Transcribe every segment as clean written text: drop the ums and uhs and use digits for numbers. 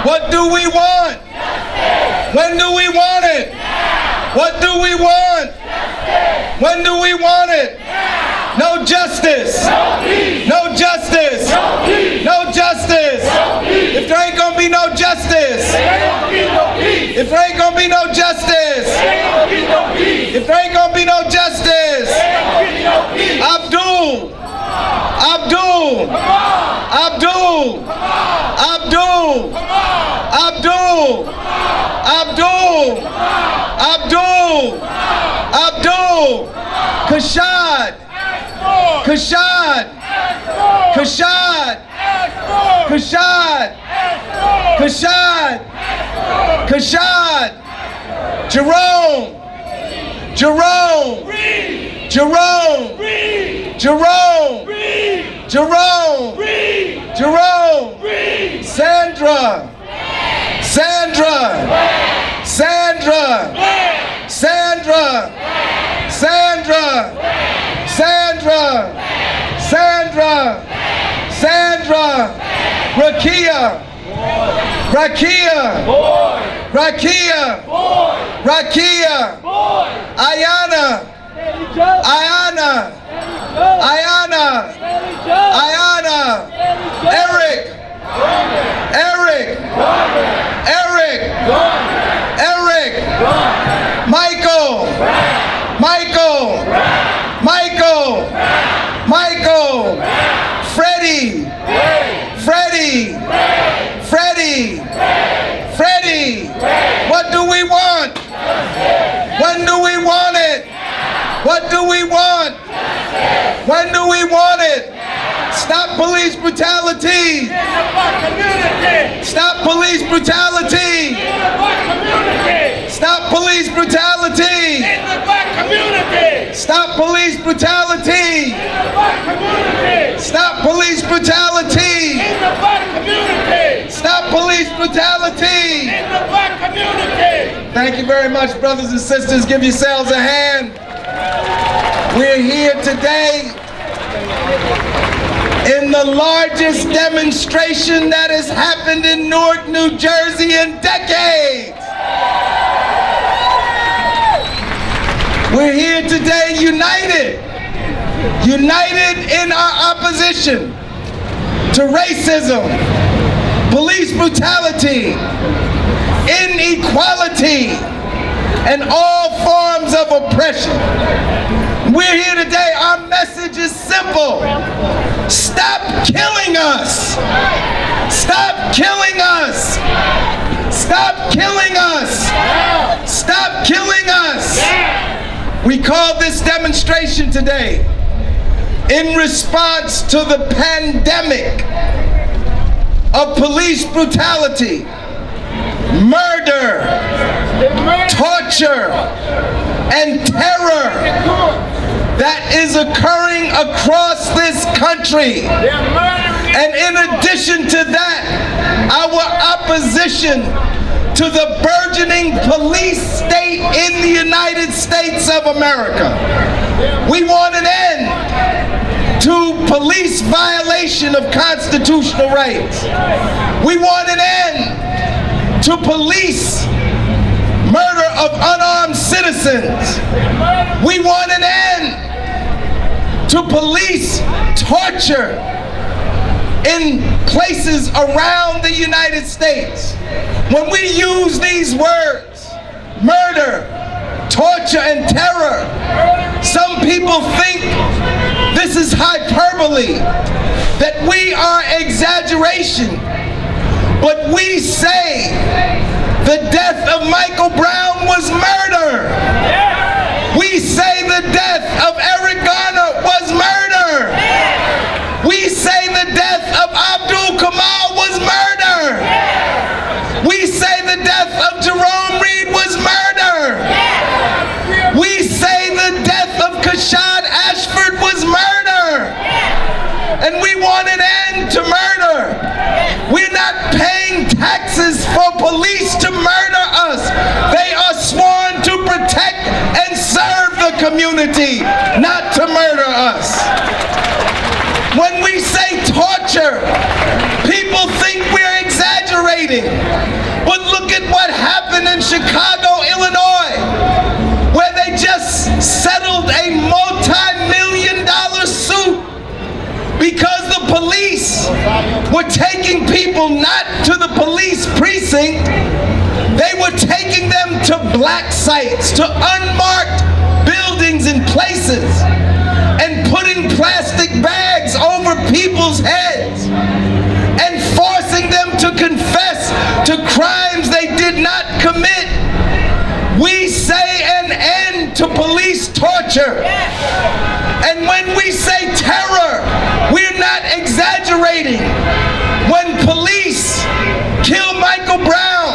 What do we want? When do we want it? What do we want? When do we want it? No justice. No justice. No justice. If there ain't gonna be no justice. If there ain't gonna be no justice. If there ain't gonna be no justice. Abdul. Abdul. Abdul. Abdul. Abdul. Abdul. Abdul. Abdul. Kashad. Kashad. Kashad. Kashad. Kashad. Kashad. Jerome. Jerome. Jerome. Jerome. Jerome. Jerome. Sandra. Sandra. Sandra. Sandra. Sandra. Sandra. Sandra. Sandra. Rakia. Rakia. Rakia. Rakia. Ayana. Ayana. Ayana. Ayana. Eric. Eric. Eric. Eric. Michael. Michael. Michael. Michael. Freddie. Freddie. Freddie. Freddie. What do we want? When do we want it? What do we want? When do we want it? Stop police brutality. Stop police brutality. Stop police brutality. Stop police brutality. Stop police brutality. Stop police brutality. Thank you very much, brothers and sisters. Give yourselves a hand. We're here today in the largest demonstration that has happened in Newark, New Jersey in decades. We're here today united. United in our opposition to racism, police brutality, inequality, and all forms of oppression. We're here today. Our message is simple. Stop killing us. Stop killing us. Stop killing us. Stop killing us. We called this demonstration today in response to the pandemic of police brutality, murder, torture, and terror that is occurring across this country. And in addition to that, our opposition to the burgeoning police state in the United States of America. We want an end to police violation of constitutional rights. We want an end to police murder of unarmed citizens. We want an end to police torture in places around the United States. When we use these words, murder, torture, and terror, some people think this is hyperbole, that we are exaggeration. But we say the death of Michael Brown was murder. We say the death of Eric Garner was murder. We say the death of Abdul Kamal was murder. We say the death of Jerome Reed was murder. We say the death of Kashad Ashford was murder. And we want an end to murder. We're not paying taxes for police to murder us. They are sworn to protect and serve the community, not to murder us. When we say torture, people think we're exaggerating. exaggerating. But look at what happened in Chicago, Illinois, where they just settled a multi-million-dollar suit because the police were taking people not to the police precinct, they were taking them to black sites, to unmarked buildings and places, and putting plastic bags over people's heads and forcing them to confess to crimes they did not commit. We say an end to police torture. And when we say terror, we're not exaggerating. When police kill Michael Brown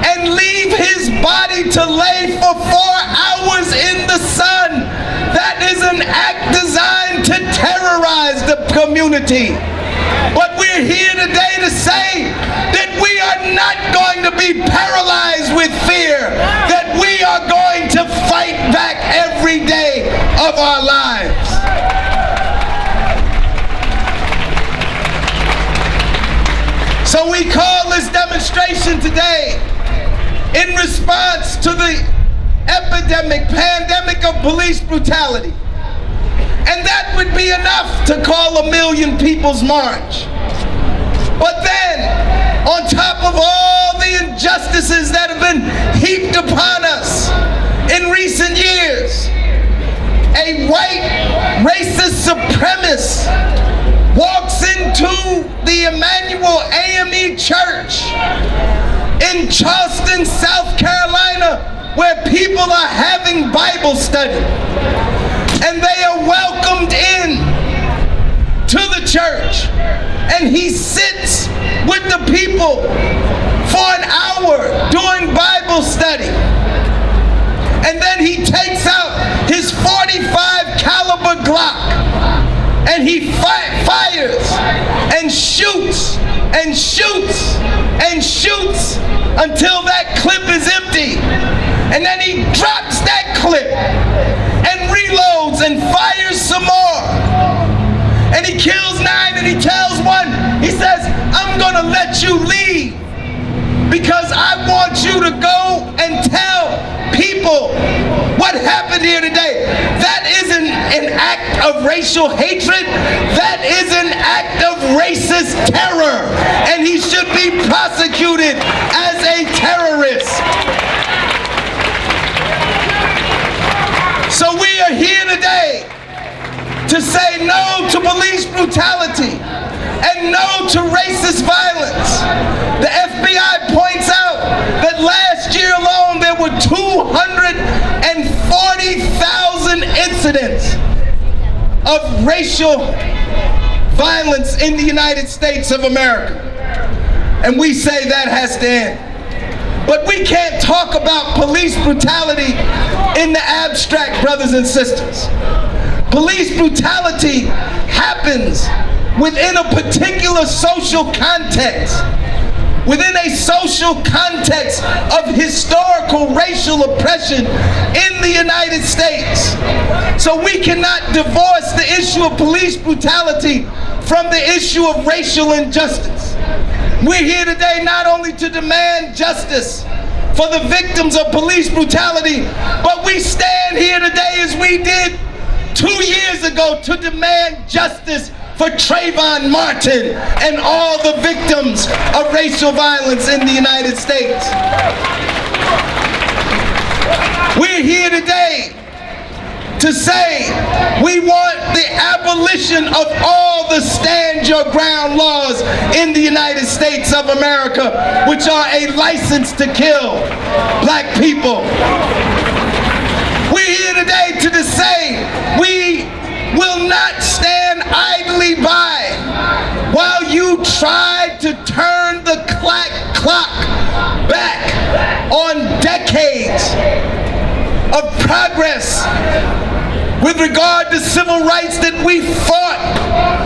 and leave his body to lay for 4 hours in the sun, that is an act designed to terrorize the community. But we're here today to say that we are not going to be paralyzed with fear, that we are going to fight back every day of our lives. So we call this demonstration today in response to the pandemic of police brutality. And that would be enough to call 1 million people's march. But then, on top of all the injustices that have been heaped upon us in recent years, a white racist supremacist walks into the Emmanuel AME Church in Charleston, South Carolina, where people are having Bible study. And they are welcomed in to the church. And he sits with the people for an hour during Bible study. And then he takes out his .45 caliber Glock and he fires and shoots and shoots and shoots until that clip is empty. And then he drops that clip and reloads and fires some more. And he kills 9 and he tells one, he says, I'm gonna let you leave because I want you to go and tell people what happened here today. That isn't an act of racial hatred, that is an act of racist terror, and he should be prosecuted as a terrorist. So we are here today to say no to police brutality and no to racist violence. The FBI points out that last year alone there were 240,000 incidents of racial violence in the United States of America. And we say that has to end. But we can't talk about police brutality in the abstract, brothers and sisters. Police brutality happens within a particular social context, within a social context of historical racial oppression in the United States. So we cannot divorce the issue of police brutality from the issue of racial injustice. We're here today not only to demand justice for the victims of police brutality, but we stand here today as we did 2 years ago to demand justice for Trayvon Martin and all the victims of racial violence in the United States. We're here today to say we want the abolition of all the stand your ground laws in the United States of America, which are a license to kill black people. We're here today to say we will not stand idly by while you try to turn the clock back on decades of progress with regard to civil rights that we fought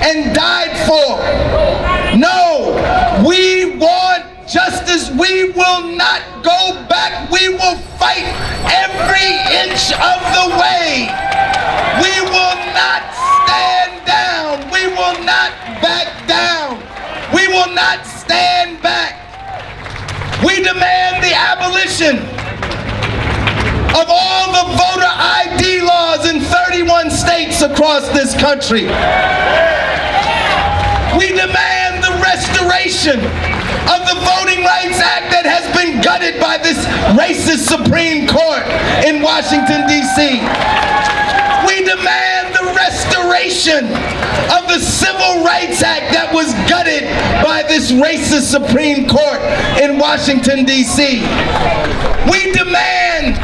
and died for. No, we want justice. We will not go back. We will fight every inch of the way. We will not stand down. We will not back down. We will not stand back. We demand the abolition of all the voter ID laws in 31 states across this country. We demand the restoration of the Voting Rights Act that has been gutted by this racist Supreme Court in Washington, D.C. We demand the restoration of the Civil Rights Act that was gutted by this racist Supreme Court in Washington, D.C. We demand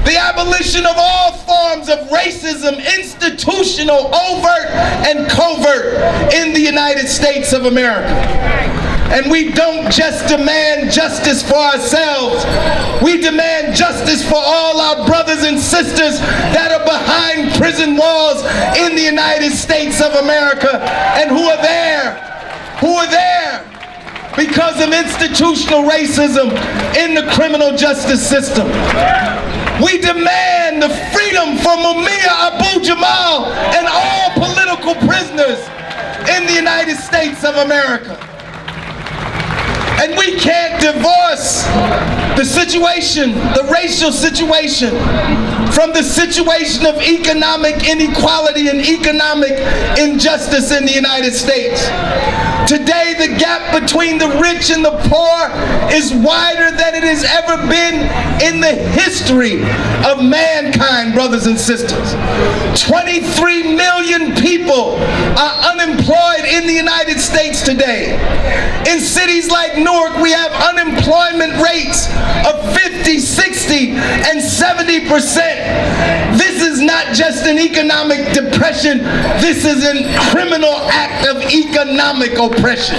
the abolition of all forms of racism, institutional, overt, and covert in the United States of America. And we don't just demand justice for ourselves. We demand justice for all our brothers and sisters that are behind prison walls in the United States of America and who are there because of institutional racism in the criminal justice system. We demand the freedom for Mumia Abu-Jamal and all political prisoners in the United States of America. And we can't divorce the situation, the racial situation, from the situation of economic inequality and economic injustice in the United States. Today, the gap between the rich and the poor is wider than it has ever been in the history of mankind, brothers and sisters. 23 million people are unemployed in the United States today. In cities like Newark, we have unemployment rates of 50, 60, and 70%. This is not just an economic depression, this is a criminal act of economic oppression.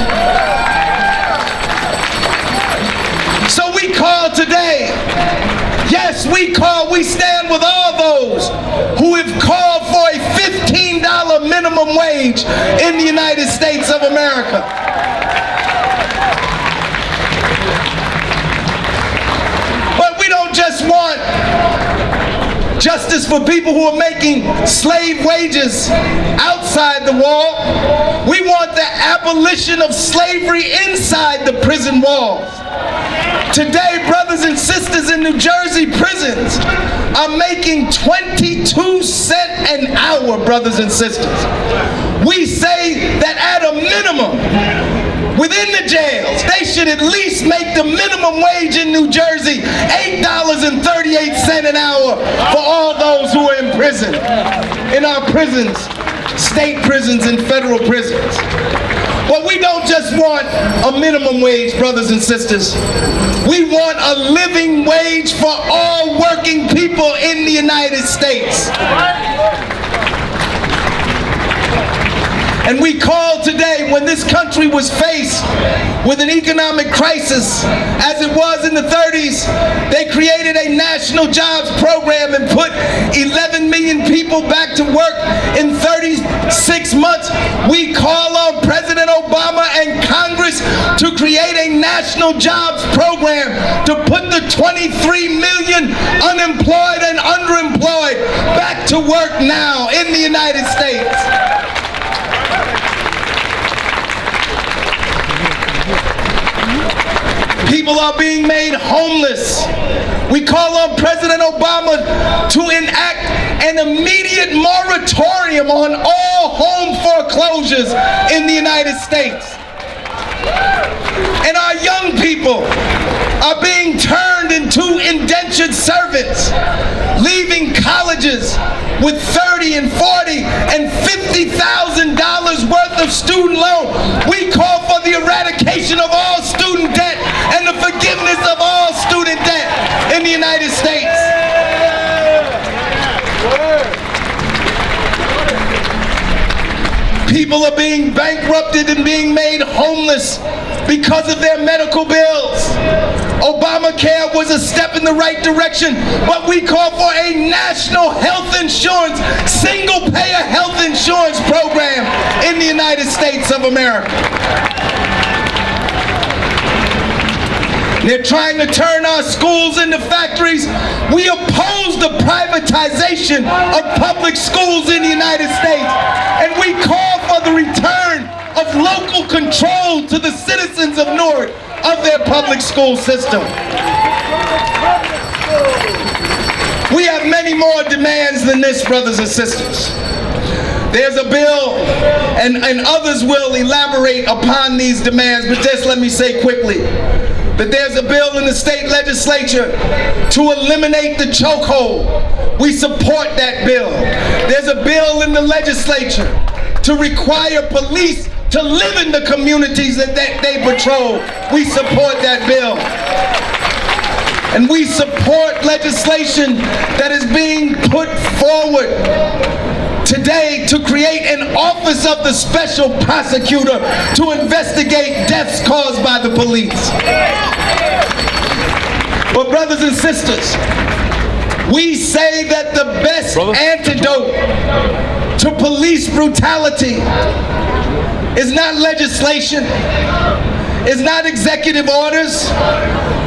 So we call today, yes, we stand with all those who have called for a $15 minimum wage in the United States of America. But we don't just want justice for people who are making slave wages outside the wall. We want the abolition of slavery inside the prison walls. Today, brothers and sisters in New Jersey prisons are making 22 cents an hour, brothers and sisters. We say that at a minimum, within the jails, they should at least make the minimum wage in New Jersey $8.38 an hour for all those who are in prison, in our prisons, state prisons and federal prisons. But we don't just want a minimum wage, brothers and sisters. We want a living wage for all working people in the United States. And we call today, when this country was faced with an economic crisis, as it was in the 30s, they created a national jobs program and put 11 million people back to work in 36 months. We call on President Obama and Congress to create a national jobs program to put the 23 million unemployed and underemployed back to work now in the United States. People are being made homeless. We call on President Obama to enact an immediate moratorium on all home foreclosures in the United States. And our young people are being turned into indentured servants, leaving colleges with $30,000 and $40,000 and $50,000 worth of student loan. We call for the eradication of all student debt and the forgiveness of all student debt in the United States. People are being bankrupted and being made homeless because of their medical bills. Obamacare was a step in the right direction, but we call for a national health insurance, single-payer health insurance program in the United States of America. They're trying to turn our schools into factories. We oppose the privatization of public schools in the United States, and we call for the return of local control to the citizens of Newark. of their public school system. We have many more demands than this, brothers and sisters. There's a bill, and others will elaborate upon these demands, but just let me say quickly that there's a bill in the state legislature to eliminate the chokehold. We support that bill. There's a bill in the legislature to require police to live in the communities that they patrol. We support that bill. And we support legislation that is being put forward today to create an office of the special prosecutor to investigate deaths caused by the police. But brothers and sisters, we say that the best antidote to police brutality is not legislation, is not executive orders.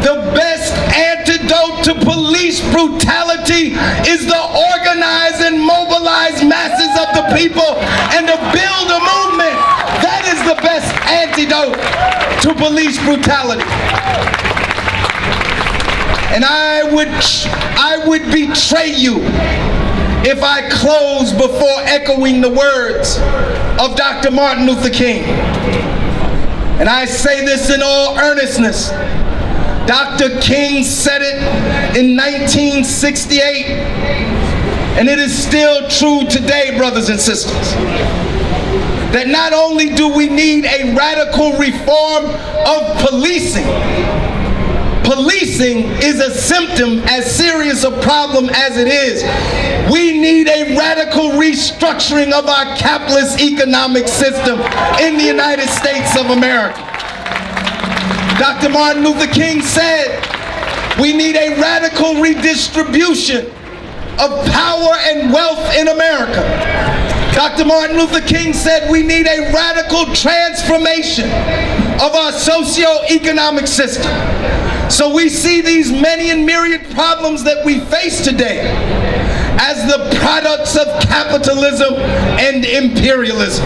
The best antidote to police brutality is the organized and mobilized masses of the people and to build a movement. That is the best antidote to police brutality. And I would betray you if I close before echoing the words of Dr. Martin Luther King. And I say this in all earnestness. Dr. King said it in 1968, and it is still true today, brothers and sisters, that not only do we need a radical reform of policing, policing is a symptom as serious a problem as it is. We need a radical restructuring of our capitalist economic system in the United States of America. Dr. Martin Luther King said we need a radical redistribution of power and wealth in America. Dr. Martin Luther King said we need a radical transformation of our socio-economic system. So we see these many and myriad problems that we face today as the products of capitalism and imperialism.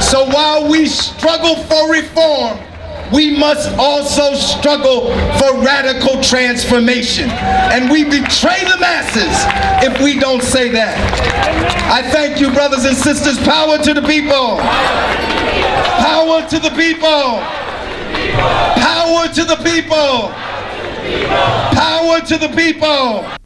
So while we struggle for reform, we must also struggle for radical transformation. And we betray the masses if we don't say that. I thank you, brothers and sisters. Power to the people. Power to the people. Power to the people. Power to the people.